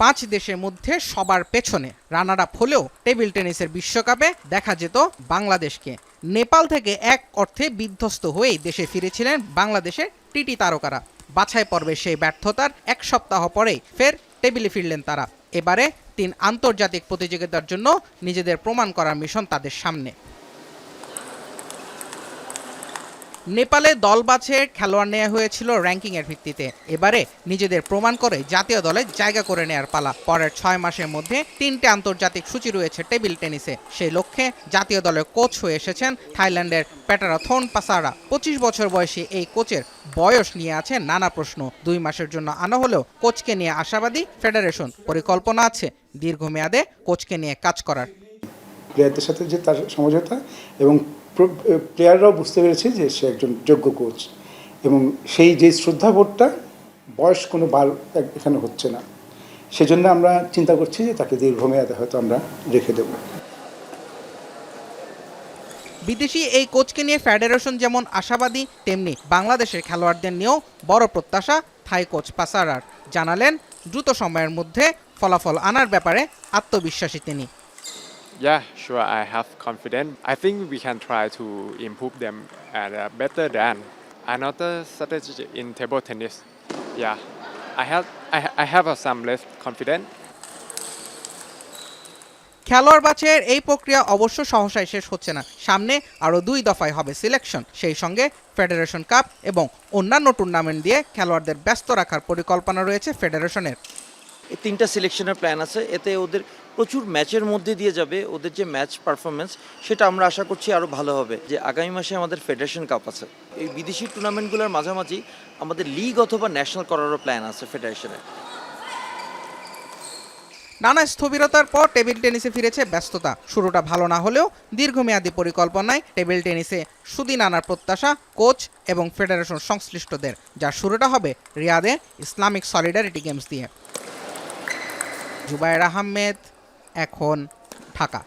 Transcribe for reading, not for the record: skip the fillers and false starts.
5 দেশের মধ্যে সবার পেছনে রানার আপ হলেও টেবিল টেনিসের বিশ্বকাপে দেখা যেত বাংলাদেশকে। নেপাল থেকে এক অর্থে বিধ্বস্ত হয়েই দেশে ফিরেছিলেন বাংলাদেশের টিটি তারকারা। বাছাই পর্বে সেই ব্যর্থতার 1 সপ্তাহ পরেই ফের টেবিলে ফিরলেন তারা। এবারে 3 আন্তর্জাতিক প্রতিযোগিতার জন্য নিজেদের প্রমাণ করার মিশন তাদের সামনে। নেপালে দল বাছাইয়ের খেলোয়াড় নেওয়া হয়েছিল র্যাঙ্কিংয়ের ভিত্তিতে। এবারে নিজেদের প্রমাণ করে জাতীয় দলে জায়গা করে নেয়ার পালা। পরের 6 মাসের মধ্যে 3টে আন্তর্জাতিক সূচি রয়েছে টেবিল টেনিসে। সেই লক্ষ্যে জাতীয় দলের কোচ হয়ে এসেছেন থাইল্যান্ডের পেটারাথন পাসারা। 25 বছর বয়সী এই কোচের বয়স নিয়ে আছে নানা প্রশ্ন। 2 মাসের জন্য আনা হলেও কোচকে নিয়ে আশাবাদী ফেডারেশন। পরিকল্পনা আছে দীর্ঘমেয়াদে কোচকে নিয়ে কাজ করার। প্লেয়ারদের সাথে যে তার সমঝোতা এবং প্লেয়াররাও বুঝতে পেরেছে যে সে একজন যোগ্য কোচ, এবং সেই যে শ্রদ্ধাবোধটা বয়স কোনো বার এখানে হচ্ছে না। সেজন্য আমরা চিন্তা করছি যে তাকে দীর্ঘমেয়াদে হয়তো আমরা রেখে দেব। বিদেশি এই কোচকে নিয়ে ফেডারেশন যেমন আশাবাদী, তেমনি বাংলাদেশের খেলোয়াড়দের নিয়েও বড় প্রত্যাশা থাই কোচ পাসারার। জানালেন দ্রুত সময়ের মধ্যে ফলাফল আনার ব্যাপারে আত্মবিশ্বাসী তিনি। Yeah, sure, I have confidence. I think we can try to improve them at better than another strategy in table tennis. Yeah, I have some less confidence. খেলোয়াড় বাছাইয়ের এই প্রক্রিয়া অবশ্য সহসায় শেষ হচ্ছে না। সামনে আরও 2 দফায় হবে সিলেকশন। সেই সঙ্গে ফেডারেশন কাপ এবং অন্যান্য টুর্নামেন্ট দিয়ে খেলোয়াড়দের ব্যস্ত রাখার পরিকল্পনা রয়েছে ফেডারেশনের। এই 3টা সিলেকশনের প্ল্যান আছে। এতে ওদের প্রচুর ম্যাচের মধ্যে দিয়ে যাবে। ওদের যে ম্যাচ পারফরমেন্স সেটা আমরা আশা করছি আরও ভালো হবে। যে আগামী মাসে আমাদের ফেডারেশন কাপ আছে। এই বিদেশি টুর্নামেন্টগুলোর মাঝামাঝি আমাদের লিগ অথবা ন্যাশনাল করারও প্ল্যান আছে ফেডারেশনের। নানা স্থবিরতার পর টেবিল টেনিসে ফিরেছে ব্যস্ততা। শুরুটা ভালো না হলেও দীর্ঘমেয়াদী পরিকল্পনায় টেবিল টেনিসে সুদিন আনার প্রত্যাশা কোচ এবং ফেডারেশন সংশ্লিষ্টদের, যার শুরুটা হবে রিয়াদে ইসলামিক সলিডারিটি গেমস দিয়ে। জুবায়ের আহমেদ, এখন ঢাকা।